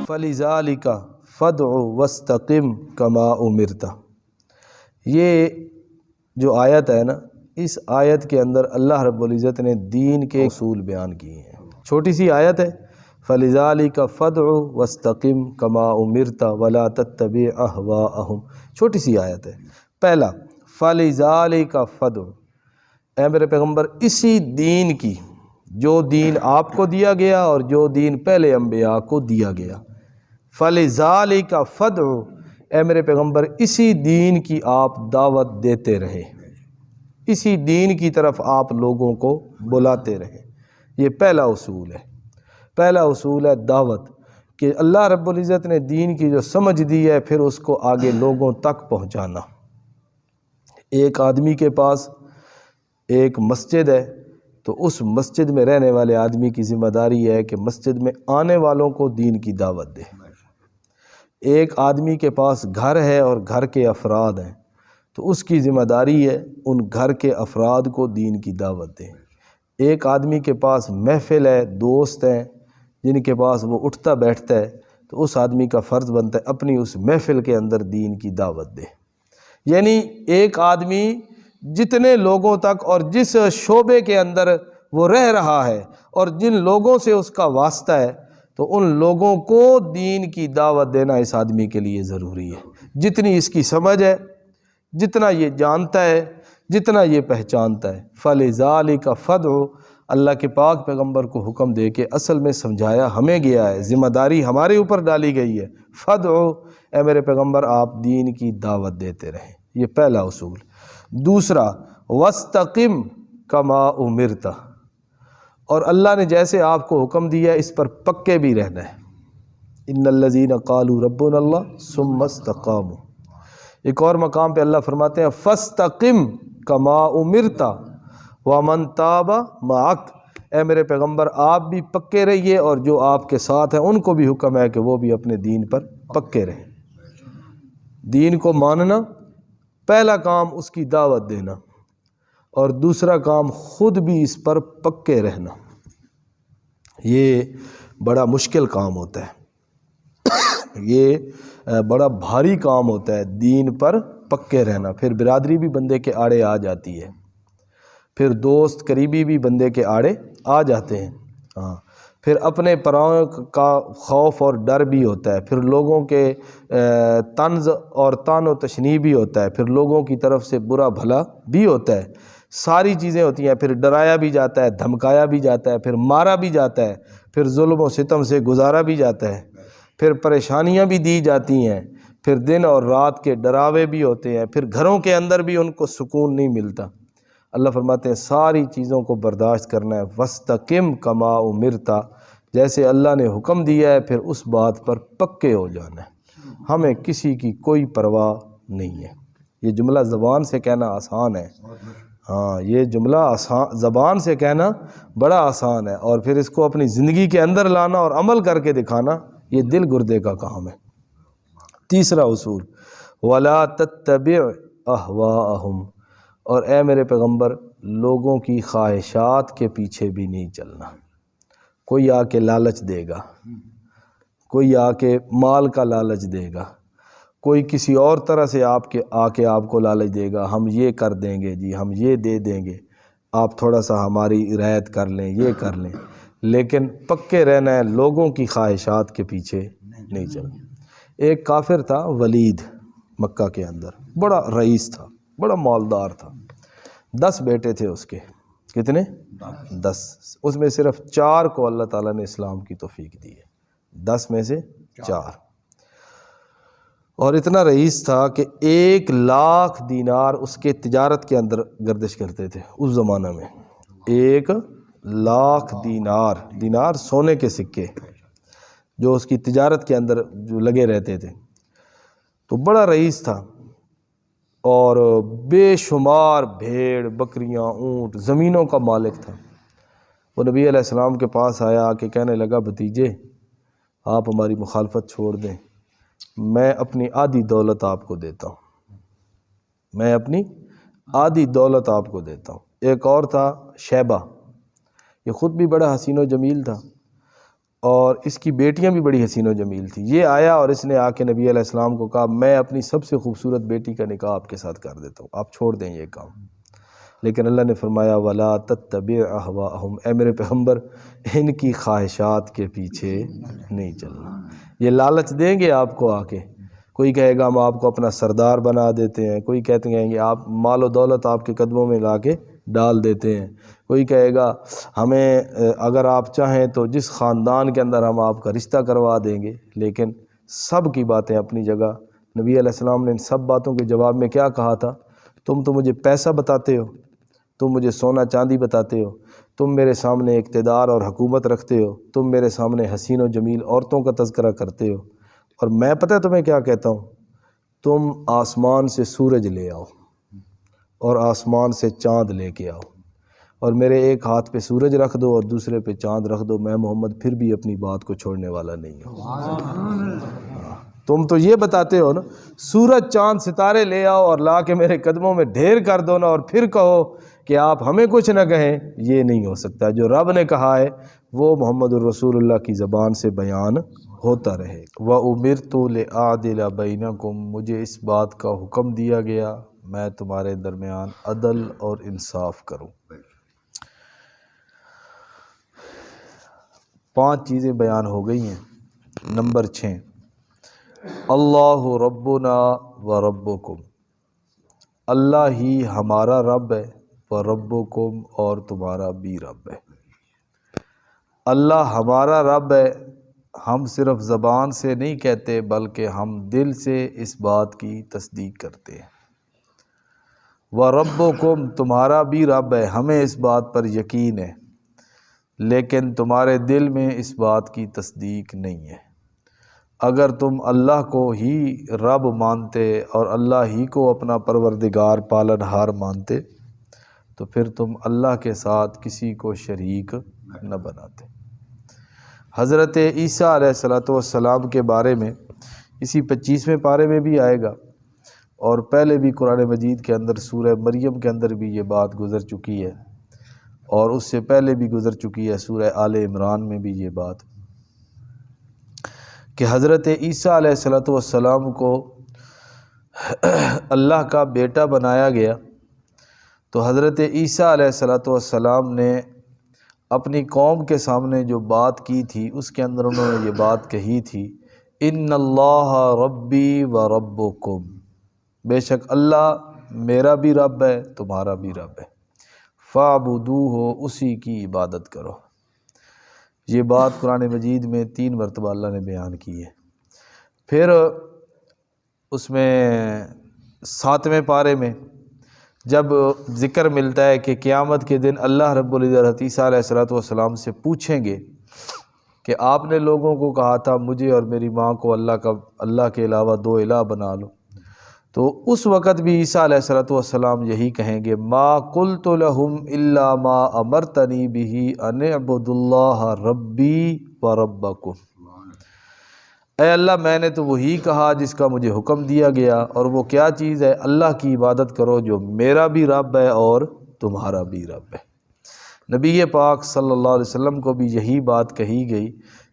فَلِذَٰلِكَ فَادْعُ وَاسْتَقِمْ كَمَا أُمِرْتَ۔ یہ جو آیت ہے نا، اس آیت کے اندر اللہ رب العزت نے دین کے اصول بیان کیے ہیں۔ چھوٹی سی آیت ہے، فَلِذَٰلِكَ فَادْعُ وَاسْتَقِمْ كَمَا أُمِرْتَ وَلَا تَتَّبِعْ أَهْوَاءَهُمْ۔ چھوٹی سی آیت ہے۔ پہلا فَلِذَٰلِكَ فَادْعُ، اے میرے پیغمبر اسی دین کی، جو دین آپ کو دیا گیا اور جو دین پہلے انبیاء کو دیا گیا، فَلِذَٰلِكَ فَادْعُ، اے میرے پیغمبر اسی دین کی آپ دعوت دیتے رہے، اسی دین کی طرف آپ لوگوں کو بلاتے رہے۔ یہ پہلا اصول ہے، پہلا اصول ہے دعوت، کہ اللہ رب العزت نے دین کی جو سمجھ دی ہے پھر اس کو آگے لوگوں تک پہنچانا۔ ایک آدمی کے پاس ایک مسجد ہے تو اس مسجد میں رہنے والے آدمی کی ذمہ داری ہے کہ مسجد میں آنے والوں کو دین کی دعوت دے۔ ایک آدمی کے پاس گھر ہے اور گھر کے افراد ہیں تو اس کی ذمہ داری ہے ان گھر کے افراد کو دین کی دعوت دے۔ ایک آدمی کے پاس محفل ہے، دوست ہیں جن کے پاس وہ اٹھتا بیٹھتا ہے تو اس آدمی کا فرض بنتا ہے اپنی اس محفل کے اندر دین کی دعوت دے۔ یعنی ایک آدمی جتنے لوگوں تک اور جس شعبے کے اندر وہ رہ رہا ہے اور جن لوگوں سے اس کا واسطہ ہے تو ان لوگوں کو دین کی دعوت دینا اس آدمی کے لیے ضروری ہے۔ جتنی اس کی سمجھ ہے، جتنا یہ جانتا ہے، جتنا یہ پہچانتا ہے۔ فَلِذَٰلِكَ فَادْعُ، اللہ کے پاک پیغمبر کو حکم دے کے اصل میں سمجھایا ہمیں گیا ہے، ذمہ داری ہمارے اوپر ڈالی گئی ہے۔ فَادْعُ، اے میرے پیغمبر آپ دین کی دعوت دیتے رہیں، یہ پہلا اصول۔ دوسرا وَاسْتَقِمْ كَمَا أُمِرْتَ، اور اللہ نے جیسے آپ کو حکم دیا ہے اس پر پکے بھی رہنا ہے۔ إِنَّ الَّذِينَ قَالُوا رَبُّنَا اللَّهُ ثُمَّ اسْتَقَامُوا۔ ایک اور مقام پہ اللہ فرماتے ہیں فَاسْتَقِمْ كَمَا أُمِرْتَ وَمَنْ تَابَ مَعَكَ، اے میرے پیغمبر آپ بھی پکے رہیے اور جو آپ کے ساتھ ہیں ان کو بھی حکم ہے کہ وہ بھی اپنے دین پر پکے رہیں۔ دین کو ماننا، پہلا کام اس کی دعوت دینا، اور دوسرا کام خود بھی اس پر پکے رہنا۔ یہ بڑا مشکل کام ہوتا ہے، یہ بڑا بھاری کام ہوتا ہے، دین پر پکے رہنا۔ پھر برادری بھی بندے کے آڑے آ جاتی ہے، پھر دوست قریبی بھی بندے کے آڑے آ جاتے ہیں، ہاں، پھر اپنے پراؤں کا خوف اور ڈر بھی ہوتا ہے، پھر لوگوں کے طنز اور طعن و تشنیع بھی ہوتا ہے، پھر لوگوں کی طرف سے برا بھلا بھی ہوتا ہے، ساری چیزیں ہوتی ہیں۔ پھر ڈرایا بھی جاتا ہے، دھمکایا بھی جاتا ہے، پھر مارا بھی جاتا ہے، پھر ظلم و ستم سے گزارا بھی جاتا ہے، پھر پریشانیاں بھی دی جاتی ہیں، پھر دن اور رات کے ڈراوے بھی ہوتے ہیں، پھر گھروں کے اندر بھی ان کو سکون نہیں ملتا۔ اللہ فرماتے ہیں ساری چیزوں کو برداشت کرنا ہے۔ وَاسْتَقِمْ كَمَا أُمِرْتَ، جیسے اللہ نے حکم دیا ہے پھر اس بات پر پکے ہو جانا ہے، ہمیں کسی کی کوئی پرواہ نہیں ہے۔ یہ جملہ زبان سے کہنا آسان ہے، ہاں، یہ جملہ زبان سے کہنا بڑا آسان ہے، اور پھر اس کو اپنی زندگی کے اندر لانا اور عمل کر کے دکھانا یہ دل گردے کا کام ہے۔ تیسرا اصول وَلَا تَتَّبِعْ أَهْوَاءَهُمْ، اور اے میرے پیغمبر لوگوں کی خواہشات کے پیچھے بھی نہیں چلنا۔ کوئی آ کے لالچ دے گا، کوئی آ کے مال کا لالچ دے گا، کوئی کسی اور طرح سے آ کے آپ کو لالچ دے گا، ہم یہ کر دیں گے جی، ہم یہ دے دیں گے، آپ تھوڑا سا ہماری رعایت کر لیں، یہ کر لیں، لیکن پکے رہنا ہے، لوگوں کی خواہشات کے پیچھے نہیں چلنا۔ ایک کافر تھا ولید، مکہ کے اندر بڑا رئیس تھا، بڑا مالدار تھا، 10 بیٹے تھے اس کے۔ کتنے؟ 10۔ اس میں صرف 4 کو اللہ تعالیٰ نے اسلام کی توفیق دی ہے، 10 میں سے 4۔ اور اتنا رئیس تھا کہ 1,00,000 دینار اس کے تجارت کے اندر گردش کرتے تھے اس زمانہ میں۔ 1,00,000 دینار سونے کے سکے جو اس کی تجارت کے اندر جو لگے رہتے تھے۔ تو بڑا رئیس تھا اور بے شمار بھیڑ، بکریاں، اونٹ، زمینوں کا مالک تھا۔ وہ نبی علیہ السلام کے پاس آیا کہ کہنے لگا بھتیجے آپ ہماری مخالفت چھوڑ دیں، میں اپنی آدھی دولت آپ کو دیتا ہوں، میں اپنی آدھی دولت آپ کو دیتا ہوں۔ ایک اور تھا شیبہ، یہ خود بھی بڑا حسین و جمیل تھا اور اس کی بیٹیاں بھی بڑی حسین و جمیل تھیں۔ یہ آیا اور اس نے آ کے نبی علیہ السلام کو کہا میں اپنی سب سے خوبصورت بیٹی کا نکاح آپ کے ساتھ کر دیتا ہوں، آپ چھوڑ دیں یہ کام۔ لیکن اللہ نے فرمایا وَلَا تَتَّبِعْ أَهْوَاءَهُمْ، اے میرے پیغمبر ان کی خواہشات کے پیچھے نہیں چلنا۔ یہ لالچ دیں گے آپ کو آ کے، کوئی کہے گا ہم آپ کو اپنا سردار بنا دیتے ہیں، کوئی کہتے ہیں کہ آپ مال و دولت آپ کے قدموں میں لا کے ڈال دیتے ہیں، کوئی کہے گا ہمیں اگر آپ چاہیں تو جس خاندان کے اندر ہم آپ کا رشتہ کروا دیں گے۔ لیکن سب کی باتیں اپنی جگہ، نبی علیہ السلام نے ان سب باتوں کے جواب میں کیا کہا تھا؟ تم تو مجھے پیسہ بتاتے ہو، تم مجھے سونا چاندی بتاتے ہو، تم میرے سامنے اقتدار اور حکومت رکھتے ہو، تم میرے سامنے حسین و جمیل عورتوں کا تذکرہ کرتے ہو، اور میں پتہ ہے تمہیں کیا کہتا ہوں؟ تم آسمان سے سورج لے آؤ اور آسمان سے چاند لے کے آؤ اور میرے ایک ہاتھ پہ سورج رکھ دو اور دوسرے پہ چاند رکھ دو، میں محمد پھر بھی اپنی بات کو چھوڑنے والا نہیں ہوں۔ تم تو یہ بتاتے ہو نا سورج چاند ستارے لے آؤ اور لا کے میرے قدموں میں ڈھیر کر دو نا، اور پھر کہو کہ آپ ہمیں کچھ نہ کہیں، یہ نہیں ہو سکتا۔ جو رب نے کہا ہے وہ محمد الرسول اللہ کی زبان سے بیان ہوتا رہے۔ وَأُمِرْتُ لِأَعْدِلَ بَيْنَكُمْ، مجھے اس بات کا حکم دیا گیا میں تمہارے درمیان عدل اور انصاف کروں۔ 5 چیزیں بیان ہو گئی ہیں۔ نمبر 6، اللہ ربنا و ربکم، اللہ ہی ہمارا رب ہے، و ربکم اور تمہارا بھی رب ہے۔ اللہ ہمارا رب ہے، ہم صرف زبان سے نہیں کہتے بلکہ ہم دل سے اس بات کی تصدیق کرتے ہیں۔ وَرَبُّكُمْ، تمہارا بھی رب ہے، ہمیں اس بات پر یقین ہے لیکن تمہارے دل میں اس بات کی تصدیق نہیں ہے۔ اگر تم اللہ کو ہی رب مانتے اور اللہ ہی کو اپنا پروردگار پالنہار مانتے تو پھر تم اللہ کے ساتھ کسی کو شریک نہ بناتے۔ حضرت عیسیٰ علیہ السلام کے بارے میں اسی 25ویں پارے میں بھی آئے گا، اور پہلے بھی قرآن مجید کے اندر سورہ مریم کے اندر بھی یہ بات گزر چکی ہے، اور اس سے پہلے بھی گزر چکی ہے سورہ آل عمران میں بھی یہ بات کہ حضرت عیسیٰ علیہ السلام کو اللہ کا بیٹا بنایا گیا۔ تو حضرت عیسیٰ علیہ السلام نے اپنی قوم کے سامنے جو بات کی تھی اس کے اندر انہوں نے یہ بات کہی تھی، ان اللہ ربی و ربکم، بے شک اللہ میرا بھی رب ہے تمہارا بھی رب ہے، فاعبدوہ، اسی کی عبادت کرو۔ یہ بات قرآن مجید میں 3 مرتبہ اللہ نے بیان کی ہے۔ پھر اس میں 7ویں پارے میں جب ذکر ملتا ہے کہ قیامت کے دن اللہ رب العزت عیسیٰ علیہ السلام سے پوچھیں گے کہ آپ نے لوگوں کو کہا تھا مجھے اور میری ماں کو اللہ کے علاوہ 2 الہ بنا لو، تو اس وقت بھی عیسیٰ علیہ السلام یہی کہیں گے، ما قلت لهم الا ما امرتنی به ان اعبدوا اللہ ربی و ربکم، اے اللہ میں نے تو وہی کہا جس کا مجھے حکم دیا گیا، اور وہ کیا چیز ہے؟ اللہ کی عبادت کرو جو میرا بھی رب ہے اور تمہارا بھی رب ہے۔ نبی پاک صلی اللہ علیہ وسلم کو بھی یہی بات کہی گئی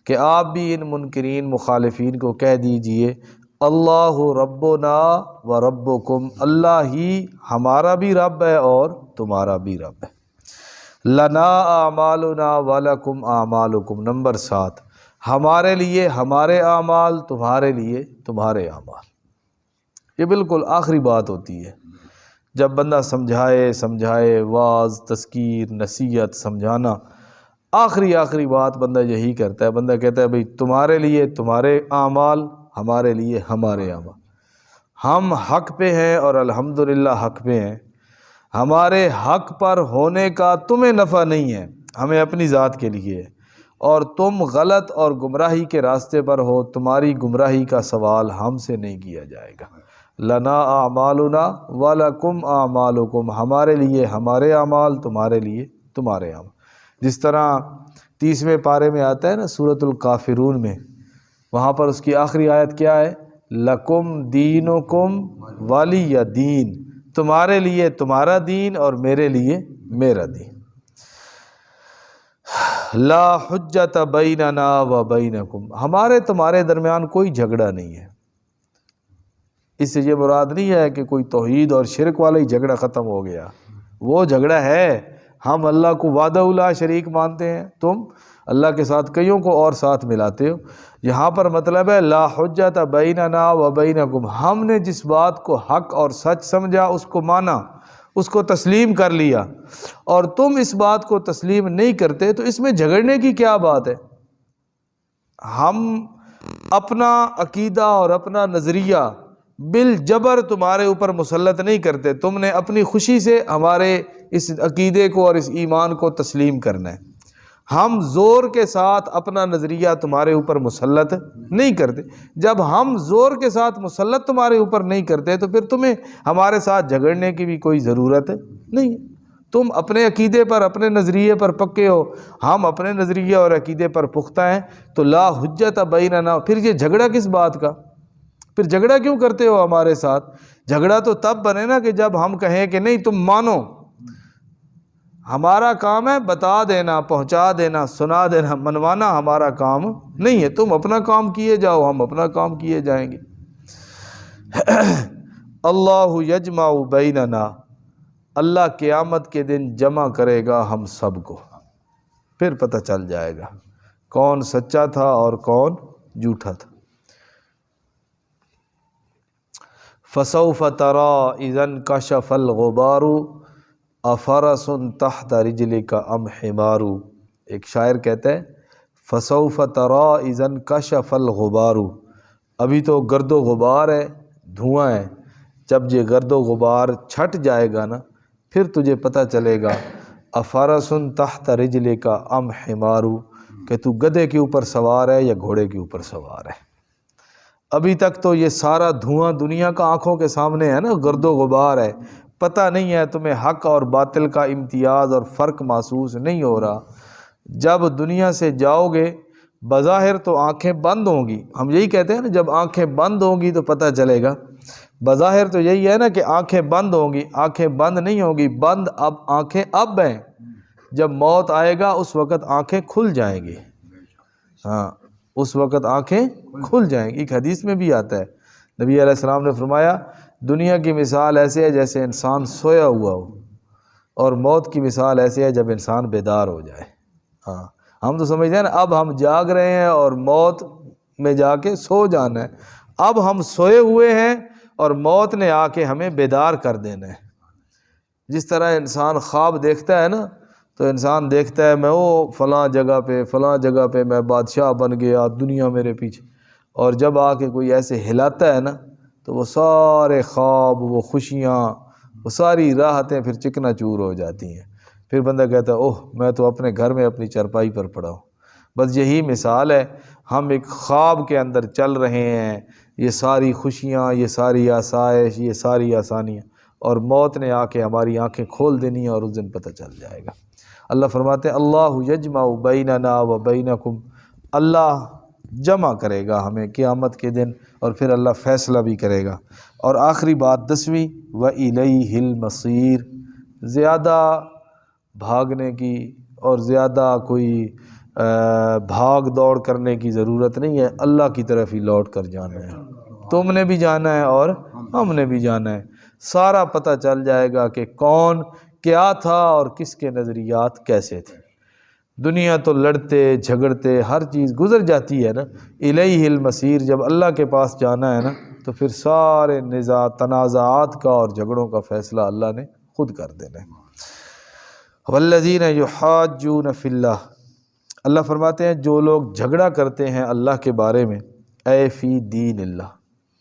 کہ آپ بھی ان منکرین مخالفین کو کہہ دیجئے اللہ ربنا و ربکم، اللہ ہی ہمارا بھی رب ہے اور تمہارا بھی رب ہے۔ لنا اعمالنا ولکم اعمالکم، نمبر 7، ہمارے لیے ہمارے اعمال، تمہارے لیے تمہارے اعمال۔ یہ بالکل آخری بات ہوتی ہے جب بندہ سمجھائے واعظ، تذکیر، نصیحت، سمجھانا، آخری بات بندہ یہی کرتا ہے، بندہ کہتا ہے بھئی تمہارے لیے تمہارے اعمال، ہمارے لیے ہمارے اعمال، ہم حق پہ ہیں اور الحمدللہ حق پہ ہیں، ہمارے حق پر ہونے کا تمہیں نفع نہیں ہے، ہمیں اپنی ذات کے لیے ہے، اور تم غلط اور گمراہی کے راستے پر ہو، تمہاری گمراہی کا سوال ہم سے نہیں کیا جائے گا۔ لنا اعمالنا ولکم اعمالکم، ہمارے لیے ہمارے اعمال، تمہارے لیے تمہارے اعمال۔ جس طرح 30ویں پارے میں آتا ہے نا سورۃ الکافرون میں، وہاں پر اس کی آخری آیت کیا ہے؟ لکم دینکم ولی دین، تمہارے لیے تمہارا دین اور میرے لیے میرا دین۔ لا حجت بیننا و بینکم، ہمارے تمہارے درمیان کوئی جھگڑا نہیں ہے۔ اس سے یہ مراد نہیں ہے کہ کوئی توحید اور شرک والا ہی جھگڑا ختم ہو گیا، وہ جھگڑا ہے۔ ہم اللہ کو وحدہ لا شریک مانتے ہیں، تم اللہ کے ساتھ کئیوں کو اور ساتھ ملاتے ہو۔ یہاں پر مطلب ہے لا حجت بیننا و بینکم، ہم نے جس بات کو حق اور سچ سمجھا اس کو مانا، اس کو تسلیم کر لیا، اور تم اس بات کو تسلیم نہیں کرتے، تو اس میں جھگڑنے کی کیا بات ہے؟ ہم اپنا عقیدہ اور اپنا نظریہ بالجبر تمہارے اوپر مسلط نہیں کرتے، تم نے اپنی خوشی سے ہمارے اس عقیدے کو اور اس ایمان کو تسلیم کرنا ہے۔ ہم زور کے ساتھ اپنا نظریہ تمہارے اوپر مسلط نہیں کرتے۔ جب ہم زور کے ساتھ مسلط تمہارے اوپر نہیں کرتے تو پھر تمہیں ہمارے ساتھ جھگڑنے کی بھی کوئی ضرورت نہیں ہے۔ تم اپنے عقیدے پر، اپنے نظریے پر پکے ہو، ہم اپنے نظریے اور عقیدے پر پختہ ہیں، تو لا حجت بیننا، پھر یہ جھگڑا کس بات کا؟ پھر جھگڑا کیوں کرتے ہو ہمارے ساتھ؟ جھگڑا تو تب بنے نا کہ جب ہم کہیں کہ نہیں تم مانو، ہمارا کام ہے بتا دینا، پہنچا دینا، سنا دینا، منوانا ہمارا کام نہیں ہے۔ تم اپنا کام کیے جاؤ، ہم اپنا کام کیے جائیں گے۔ اللہ یجمع بیننا، اللہ قیامت کے دن جمع کرے گا ہم سب کو، پھر پتہ چل جائے گا کون سچا تھا اور کون جھوٹا تھا۔ فسوف تری اذا انکشف الغبار افرس تحت رجلک ام حمار، ایک شاعر کہتا ہے فسوف تری اذا انکشف الغبار، ابھی تو گرد و غبار ہے، دھواں ہے، جب یہ گرد و غبار چھٹ جائے گا نا پھر تجھے پتہ چلے گا افرس تحت رجلک ام حمار، کہ تو گدھے کے اوپر سوار ہے یا گھوڑے کے اوپر سوار ہے۔ ابھی تک تو یہ سارا دھواں دنیا کا آنکھوں کے سامنے ہے نا، گرد و غبار ہے، پتہ نہیں ہے تمہیں حق اور باطل کا امتیاز اور فرق محسوس نہیں ہو رہا۔ جب دنیا سے جاؤ گے بظاہر تو آنکھیں بند ہوں گی، ہم یہی کہتے ہیں نا جب آنکھیں بند ہوں گی تو پتہ چلے گا، بظاہر تو یہی ہے نا کہ آنکھیں بند ہوں گی، آنکھیں بند نہیں ہوں گی، بند اب آنکھیں اب ہیں، جب موت آئے گا اس وقت آنکھیں کھل جائیں گی۔ ہاں اس وقت آنکھیں کھل جائیں گی۔ ایک حدیث میں بھی آتا ہے، نبی علیہ السلام نے فرمایا دنیا کی مثال ایسے ہے جیسے انسان سویا ہوا ہو، اور موت کی مثال ایسے ہے جب انسان بیدار ہو جائے۔ ہاں ہم تو سمجھتے ہیں نا اب ہم جاگ رہے ہیں اور موت میں جا کے سو جانا ہے، اب ہم سوئے ہوئے ہیں اور موت نے آ کے ہمیں بیدار کر دینا ہے۔ جس طرح انسان خواب دیکھتا ہے نا تو انسان دیکھتا ہے میں فلاں جگہ پہ میں بادشاہ بن گیا، دنیا میرے پیچھے، اور جب آ کے کوئی ایسے ہلاتا ہے نا تو وہ سارے خواب، وہ خوشیاں، وہ ساری راحتیں پھر چکنا چور ہو جاتی ہیں۔ پھر بندہ کہتا ہے اوہ میں تو اپنے گھر میں اپنی چارپائی پر پڑا ہوں۔ بس یہی مثال ہے، ہم ایک خواب کے اندر چل رہے ہیں، یہ ساری خوشیاں، یہ ساری آسائش، یہ ساری آسانیاں، اور موت نے آ کے ہماری آنکھیں کھول دینی ہیں اور اس دن پتہ چل جائے گا۔ اللہ فرماتے ہیں اللہ یجمع بیننا و بینکم، اللہ جمع کرے گا ہمیں قیامت کے دن اور پھر اللہ فیصلہ بھی کرے گا۔ اور آخری بات 10ویں، وَإِلَيْهِ الْمَصِيرُ، زیادہ بھاگنے کی اور زیادہ کوئی بھاگ دوڑ کرنے کی ضرورت نہیں ہے، اللہ کی طرف ہی لوٹ کر جانا ہے۔ تم نے بھی جانا ہے اور ہم نے بھی جانا ہے، سارا پتہ چل جائے گا کہ کون کیا تھا اور کس کے نظریات کیسے تھے۔ دنیا تو لڑتے جھگڑتے ہر چیز گزر جاتی ہے نا، الیہ المصیر، جب اللہ کے پاس جانا ہے نا تو پھر سارے تنازعات کا اور جھگڑوں کا فیصلہ اللہ نے خود کر دینا ہے۔ والذین یحاجون فی اللہ، اللہ فرماتے ہیں جو لوگ جھگڑا کرتے ہیں اللہ کے بارے میں، اے فی دین اللہ،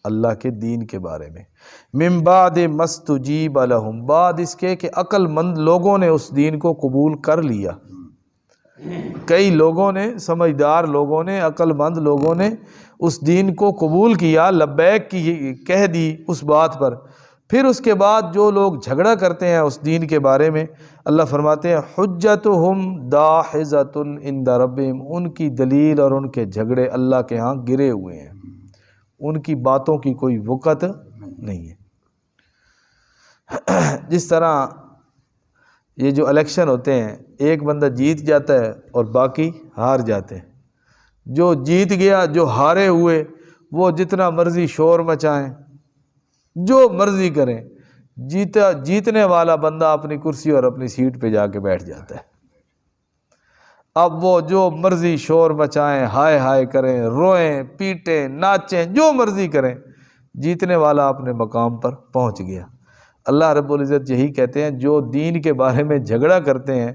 اللہ کے دین کے بارے میں، من بعد مستجیب لہم، بعد اس کے کہ عقل مند لوگوں نے اس دین کو قبول کر لیا۔ کئی لوگوں نے، سمجھدار لوگوں نے، عقل مند لوگوں نے اس دین کو قبول کیا، لبیک کی کہہ دی اس بات پر، پھر اس کے بعد جو لوگ جھگڑا کرتے ہیں اس دین کے بارے میں، اللہ فرماتے ہیں حجتہم داحضۃ عند ربہم، ان کی دلیل اور ان کے جھگڑے اللہ کے ہاں گرے ہوئے ہیں، ان کی باتوں کی کوئی وقت نہیں ہے۔ جس طرح یہ جو الیکشن ہوتے ہیں ایک بندہ جیت جاتا ہے اور باقی ہار جاتے ہیں. جو جیت گیا، جو ہارے ہوئے وہ جتنا مرضی شور مچائیں، جو مرضی کریں، جیتنے والا بندہ اپنی کرسی اور اپنی سیٹ پہ جا کے بیٹھ جاتا ہے. اب وہ جو مرضی شور مچائیں، ہائے ہائے کریں، روئیں، پیٹیں، ناچیں، جو مرضی کریں، جیتنے والا اپنے مقام پر پہنچ گیا. اللہ رب العزت یہی کہتے ہیں جو دین کے بارے میں جھگڑا کرتے ہیں،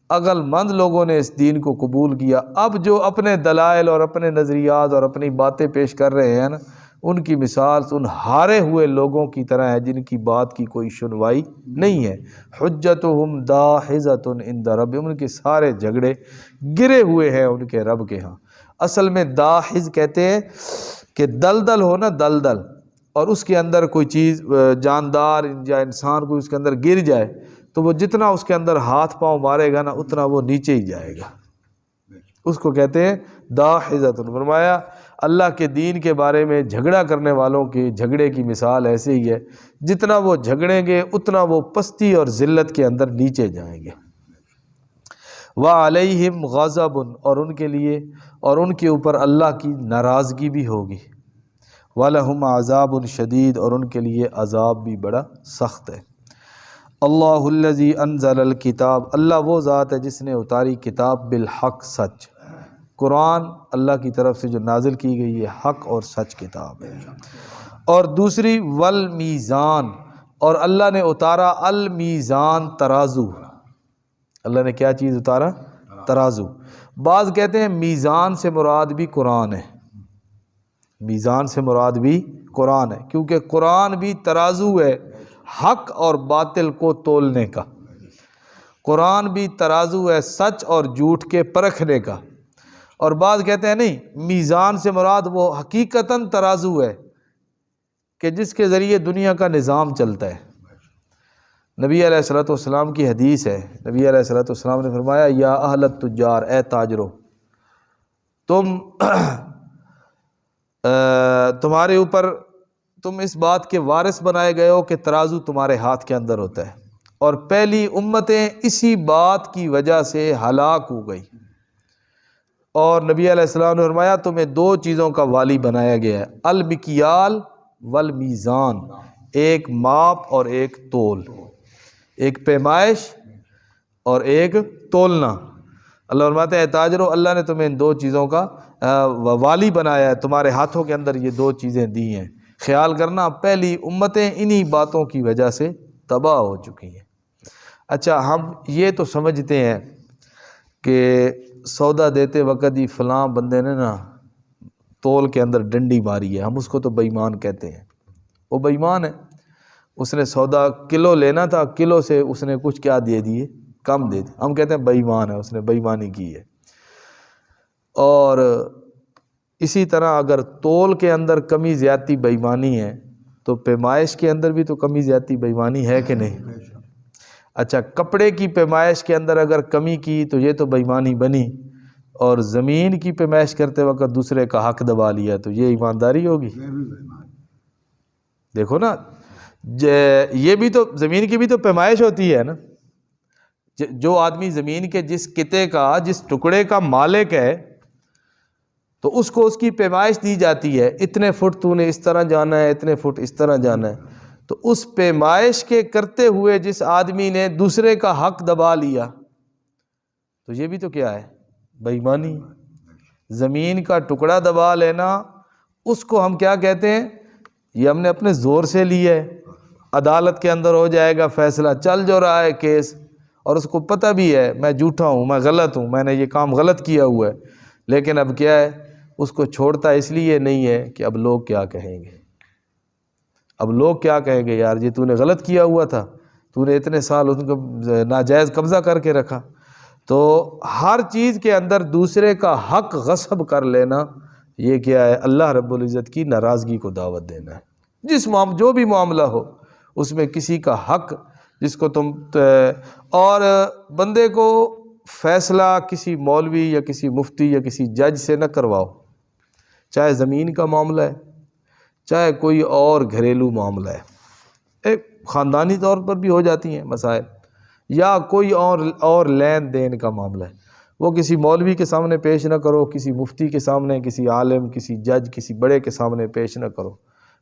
عقل مند لوگوں نے اس دین کو قبول کیا، اب جو اپنے دلائل اور اپنے نظریات اور اپنی باتیں پیش کر رہے ہیں نا، ان کی مثال ان ہارے ہوئے لوگوں کی طرح ہے جن کی بات کی کوئی سنوائی نہیں ہے. حجتہم داحضۃ عند ربہم، ان کے سارے جھگڑے گرے ہوئے ہیں ان کے رب کے ہاں. اصل میں داحض کہتے ہیں کہ دلدل ہو نا، دلدل، اور اس کے اندر کوئی چیز جاندار یا انسان کوئی اس کے اندر گر جائے تو وہ جتنا اس کے اندر ہاتھ پاؤں مارے گا نا اتنا وہ نیچے ہی جائے گا. اس کو کہتے ہیں داحضۃ. فرمایا اللہ کے دین کے بارے میں جھگڑا کرنے والوں کے جھگڑے کی مثال ایسے ہی ہے، جتنا وہ جھگڑیں گے اتنا وہ پستی اور ذلت کے اندر نیچے جائیں گے. وَعَلَيْهِمْ غَضَبٌ، اور ان کے لیے اور ان کے اوپر اللہ کی ناراضگی بھی ہوگی. وَلَهُمْ عَذَابٌ شَدِيدٌ، اور ان کے لیے عذاب بھی بڑا سخت ہے. اللہ الذی انزل الکتاب، اللہ وہ ذات ہے جس نے اتاری کتاب بالحق، سچ. قرآن اللہ کی طرف سے جو نازل کی گئی ہے حق اور سچ کتاب ہے. اور دوسری والمیزان، اور اللہ نے اتارا المیزان، ترازو. اللہ نے کیا چیز اتارا؟ ترازو. بعض کہتے ہیں میزان سے مراد بھی قرآن ہے، میزان سے مراد بھی قرآن ہے، کیونکہ قرآن بھی ترازو ہے حق اور باطل کو تولنے کا. قرآن بھی ترازو ہے سچ اور جھوٹ کے پرکھنے کا. اور بعض کہتے ہیں نہیں، میزان سے مراد وہ حقیقتاً ترازو ہے کہ جس کے ذریعے دنیا کا نظام چلتا ہے. نبی علیہ الصلوۃ والسلام کی حدیث ہے، نبی علیہ الصلوۃ والسلام نے فرمایا یا اہل التجار، اے تاجرو، تمہارے اوپر تم اس بات کے وارث بنائے گئے ہو کہ ترازو تمہارے ہاتھ کے اندر ہوتا ہے، اور پہلی امتیں اسی بات کی وجہ سے ہلاک ہو گئی. اور نبی علیہ السلام نے فرمایا تمہیں دو چیزوں کا والی بنایا گیا ہے، المکیال والمیزان، ایک ماپ اور ایک تول، ایک پیمائش اور ایک تولنا. اللہ فرماتے ہیں اے تاجرو، اللہ نے تمہیں ان دو چیزوں کا والی بنایا ہے، تمہارے ہاتھوں کے اندر یہ دو چیزیں دی ہیں. خیال کرنا پہلی امتیں انہی باتوں کی وجہ سے تباہ ہو چکی ہیں. اچھا، ہم یہ تو سمجھتے ہیں کہ سودا دیتے وقت ہی فلاں بندے نے نا تول کے اندر ڈنڈی ماری ہے، ہم اس کو تو بے ایمان کہتے ہیں. وہ بے ایمان ہے، اس نے سودا کلو لینا تھا، کلو سے اس نے کچھ کیا دے دیے، کم دے دیے، ہم کہتے ہیں بے ایمان ہے، اس نے بے ایمانی کی ہے. اور اسی طرح اگر تول کے اندر کمی زیادتی بے ایمانی ہے تو پیمائش کے اندر بھی تو کمی زیادتی بے ایمانی ہے کہ نہیں؟ اچھا، کپڑے کی پیمائش کے اندر اگر کمی کی تو یہ تو بے ایمانی بنی، اور زمین کی پیمائش کرتے وقت دوسرے کا حق دبا لیا تو یہ ایمانداری ہوگی؟ دیکھو نا، یہ بھی تو زمین کی بھی تو پیمائش ہوتی ہے نا. جو آدمی زمین کے جس قطعے کا، جس ٹکڑے کا مالک ہے تو اس کو اس کی پیمائش دی جاتی ہے، اتنے فٹ تو نے اس طرح جانا ہے، اتنے فٹ اس طرح جانا ہے. تو اس پیمائش کے کرتے ہوئے جس آدمی نے دوسرے کا حق دبا لیا تو یہ بھی تو کیا ہے؟ بے ایمانی. زمین کا ٹکڑا دبا لینا، اس کو ہم کیا کہتے ہیں؟ یہ ہم نے اپنے زور سے لیا ہے، عدالت کے اندر ہو جائے گا فیصلہ، چل جو رہا ہے کیس، اور اس کو پتہ بھی ہے میں جھوٹا ہوں، میں غلط ہوں، میں نے یہ کام غلط کیا ہوا ہے، لیکن اب کیا ہے، اس کو چھوڑتا اس لیے نہیں ہے کہ اب لوگ کیا کہیں گے. اب لوگ کیا کہیں گے، یار یہ تو نے غلط کیا ہوا تھا، تو نے اتنے سال ان کو ناجائز قبضہ کر کے رکھا. تو ہر چیز کے اندر دوسرے کا حق غصب کر لینا، یہ کیا ہے؟ اللہ رب العزت کی ناراضگی کو دعوت دینا ہے. جو بھی معاملہ ہو اس میں کسی کا حق جس کو تم اور بندے کو فیصلہ کسی مولوی یا کسی مفتی یا کسی جج سے نہ کرواؤ، چاہے زمین کا معاملہ ہے، چاہے کوئی اور گھریلو معاملہ ہے. ایک خاندانی طور پر بھی ہو جاتی ہیں مسائل، یا کوئی اور لین دین کا معاملہ ہے، وہ کسی مولوی کے سامنے پیش نہ کرو، کسی مفتی کے سامنے، کسی عالم، کسی جج، کسی بڑے کے سامنے پیش نہ کرو۔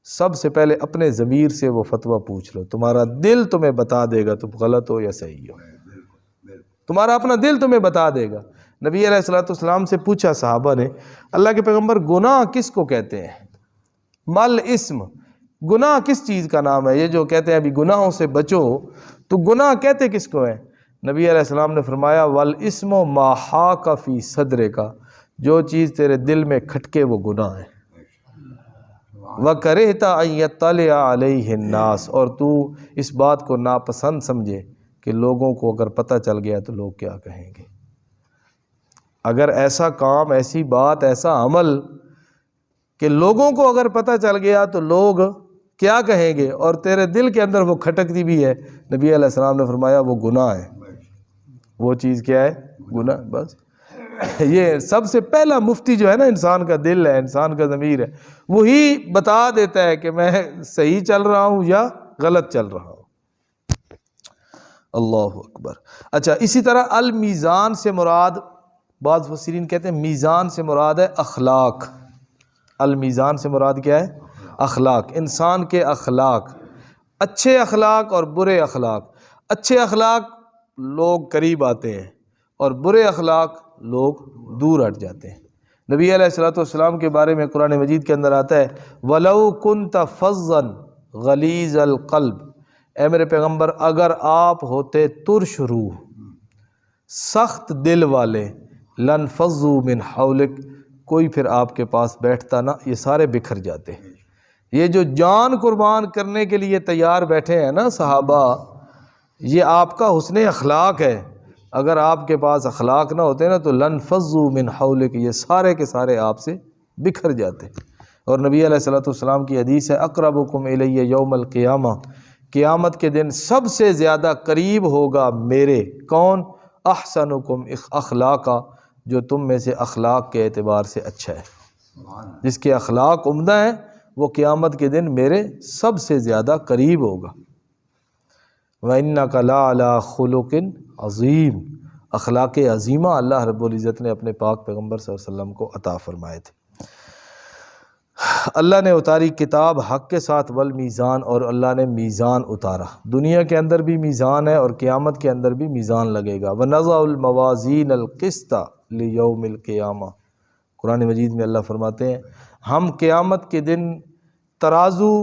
سب سے پہلے اپنے ضمیر سے وہ فتویٰ پوچھ لو، تمہارا دل تمہیں بتا دے گا تم غلط ہو یا صحیح ہو، تمہارا اپنا دل تمہیں بتا دے گا۔ نبی علیہ الصلوۃ والسلام سے پوچھا صحابہ نے، اللہ کے پیغمبر گناہ کس کو کہتے ہیں؟ مل اسم، گناہ کس چیز کا نام ہے؟ یہ جو کہتے ہیں ابھی گناہوں سے بچو، تو گناہ کہتے کس کو ہیں؟ نبی علیہ السلام نے فرمایا والاسم ما حاک فی صدرک، جو چیز تیرے دل میں کھٹکے وہ گناہ ہے۔ وَكَرِهْتَ أَن يَطَّلِعَ عَلَيْهِ النَّاسُ، اور تو اس بات کو ناپسند سمجھے کہ لوگوں کو اگر پتہ چل گیا تو لوگ کیا کہیں گے۔ اگر ایسا کام، ایسی بات، ایسا عمل کہ لوگوں کو اگر پتہ چل گیا تو لوگ کیا کہیں گے، اور تیرے دل کے اندر وہ کھٹکتی بھی ہے، نبی علیہ السلام نے فرمایا وہ گناہ ہے۔ وہ چیز کیا ہے؟ گناہ۔ بس یہ سب سے پہلا مفتی جو ہے نا انسان کا دل ہے، انسان کا ضمیر ہے، وہی بتا دیتا ہے کہ میں صحیح چل رہا ہوں یا غلط چل رہا ہوں۔ اللہ اکبر۔ اچھا، اسی طرح المیزان سے مراد، بعض مفسرین کہتے ہیں میزان سے مراد ہے اخلاق۔ المیزان سے مراد کیا ہے؟ اخلاق، انسان کے اخلاق، اچھے اخلاق اور برے اخلاق۔ اچھے اخلاق لوگ قریب آتے ہیں اور برے اخلاق لوگ دور ہٹ جاتے ہیں۔ نبی علیہ الصلوۃ والسلام کے بارے میں قرآن مجید کے اندر آتا ہے وَلَوْ كُنْتَ فَظًّا غَلِيظَ الْقَلْبِ، اے میرے پیغمبر اگر آپ ہوتے ترش روح، سخت دل والے، لَانفَضُّوا مِنْ حَوْلِكَ، کوئی پھر آپ کے پاس بیٹھتا نہ، یہ سارے بکھر جاتے۔ یہ جو جان قربان کرنے کے لیے تیار بیٹھے ہیں نا صحابہ، یہ آپ کا حسن اخلاق ہے۔ اگر آپ کے پاس اخلاق نہ ہوتے نا تو لَانفَضُّوا مِنْ حَوْلِكَ، یہ سارے کے سارے آپ سے بکھر جاتے۔ اور نبی علیہ الصلوۃ والسلام کی حدیث ہے اقربکم الی یوم القیامہ، قیامت کے دن سب سے زیادہ قریب ہوگا میرے، کون؟ احسنکم اخلاقا، جو تم میں سے اخلاق کے اعتبار سے اچھا ہے، جس کے اخلاق عمدہ ہیں وہ قیامت کے دن میرے سب سے زیادہ قریب ہوگا۔ وَإِنَّكَ لَعَلَىٰ خُلُقٍ عَظِيمٍ، اخلاق عظیمہ اللہ رب العزت نے اپنے پاک پیغمبر صلی اللہ علیہ وسلم کو عطا فرمائے تھے۔ اللہ نے اتاری کتاب حق کے ساتھ والمیزان، اور اللہ نے میزان اتارا۔ دنیا کے اندر بھی میزان ہے اور قیامت کے اندر بھی میزان لگے گا۔ وَنَضَعُ الْمَوَازِينَ الْقِسْطَ لِيَوْمِ الْقِيَامَةِ، قرآن مجید میں اللہ فرماتے ہیں ہم قیامت کے دن ترازو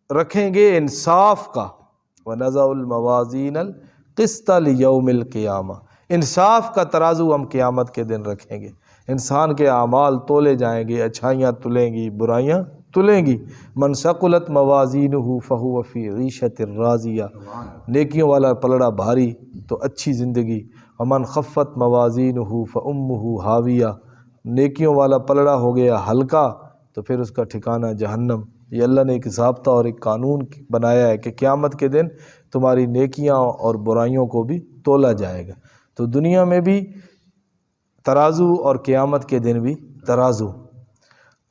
رکھیں گے انصاف کا۔ وَنَضَعُ الْمَوَازِينَ الْقِسْطَ لِيَوْمِ الْقِيَامَةِ، انصاف کا ترازو ہم قیامت کے دن رکھیں گے۔ انسان کے اعمال تولے جائیں گے، اچھائیاں تلیں گی، برائیاں تلیں گی۔ من ثقلت موازینہ فہو فی عیشۃ راضیہ، نیکیوں والا پلڑا بھاری تو اچھی زندگی۔ ومن خفت موازینہ فامہ ہاویہ، نیکیوں والا پلڑا ہو گیا ہلکا تو پھر اس کا ٹھکانہ جہنم۔ یہ اللہ نے ایک ضابطہ اور ایک قانون بنایا ہے کہ قیامت کے دن تمہاری نیکیاں اور برائیوں کو بھی تولا جائے گا۔ تو دنیا میں بھی ترازو اور قیامت کے دن بھی ترازو،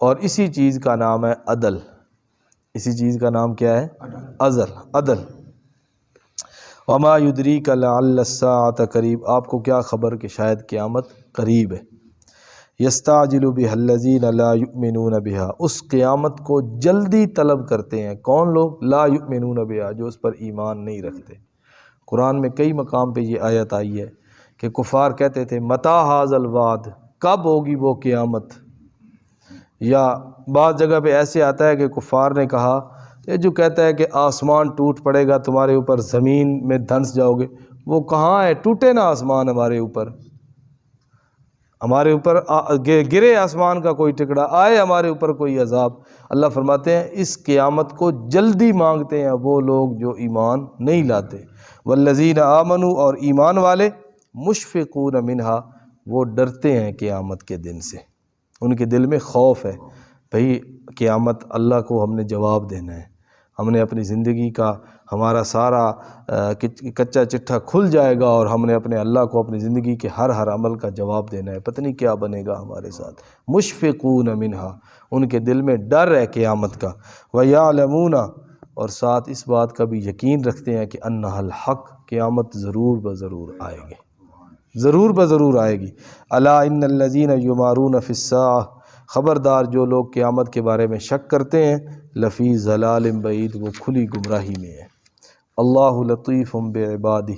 اور اسی چیز کا نام ہے عدل۔ اسی چیز کا نام کیا ہے؟ عدل۔ وما یدریک لعل الساعۃ قریب، آپ کو کیا خبر کہ شاید قیامت قریب ہے۔ یستعجل بها الذین لا یؤمنون بها، اس قیامت کو جلدی طلب کرتے ہیں کون لوگ؟ لا یؤمنون بها، جو اس پر ایمان نہیں رکھتے۔ قرآن میں کئی مقام پہ یہ آیت آئی ہے کہ کفار کہتے تھے متی ھذا الوعد، کب ہوگی وہ قیامت؟ یا بعض جگہ پہ ایسے آتا ہے کہ کفار نے کہا یہ جو کہتا ہے کہ آسمان ٹوٹ پڑے گا تمہارے اوپر، زمین میں دھنس جاؤ گے، وہ کہاں ہے؟ ٹوٹے نا آسمان ہمارے اوپر، ہمارے اوپر گرے آسمان کا کوئی ٹکڑا، آئے ہمارے اوپر کوئی عذاب۔ اللہ فرماتے ہیں اس قیامت کو جلدی مانگتے ہیں وہ لوگ جو ایمان نہیں لاتے۔ والذین آمنوا، اور ایمان والے، مشفقون منہا، وہ ڈرتے ہیں قیامت کے دن سے، ان کے دل میں خوف ہے، بھئی قیامت اللہ کو ہم نے جواب دینا ہے، ہم نے اپنی زندگی کا ہمارا سارا کچا چٹھا کھل جائے گا اور ہم نے اپنے اللہ کو اپنی زندگی کے ہر عمل کا جواب دینا ہے، پتہ نہیں کیا بنے گا ہمارے ساتھ۔ مشفقون منہا، ان کے دل میں ڈر ہے قیامت کا۔ وَيَعْلَمُونَ، اور ساتھ اس بات کا بھی یقین رکھتے ہیں کہ انہا الحق، قیامت ضرور بضرور آئے گی، ضرور بضرور آئے گی۔ الا ان الذین یمارون فی الساعہ، خبردار جو لوگ قیامت کے بارے میں شک کرتے ہیں، لفی ضلال بعید، وہ کھلی گمراہی میں ہے۔ اللہ لطیف بعبادہ،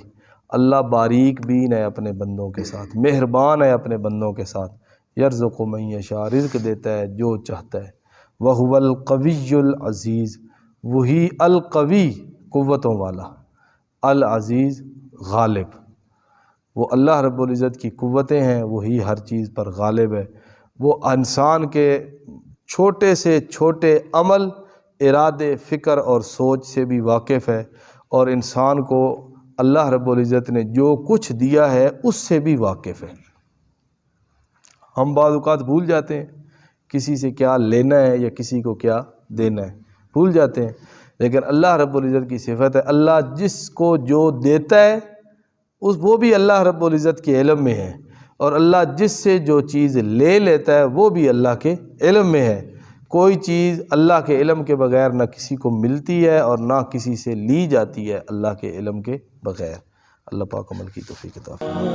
اللہ باریک بین ہے اپنے بندوں کے ساتھ، مہربان ہے اپنے بندوں کے ساتھ۔ یرزق من یشاء، رزق دیتا ہے جو چاہتا ہے۔ وہو القوی العزیز، وہی القوی قوتوں والا، العزیز غالب، وہ اللہ رب العزت کی قوتیں ہیں، وہی ہر چیز پر غالب ہے۔ وہ انسان کے چھوٹے سے چھوٹے عمل، ارادے، فکر اور سوچ سے بھی واقف ہے، اور انسان کو اللہ رب العزت نے جو کچھ دیا ہے اس سے بھی واقف ہے۔ ہم بعض اوقات بھول جاتے ہیں کسی سے کیا لینا ہے یا کسی کو کیا دینا ہے، بھول جاتے ہیں، لیکن اللہ رب العزت کی صفت ہے، اللہ جس کو جو دیتا ہے وہ بھی اللہ رب العزت کے علم میں ہے، اور اللہ جس سے جو چیز لے لیتا ہے وہ بھی اللہ کے علم میں ہے۔ کوئی چیز اللہ کے علم کے بغیر نہ کسی کو ملتی ہے اور نہ کسی سے لی جاتی ہے اللہ کے علم کے بغیر۔ اللہ پاک عمل کی توفیق عطا فرمائے۔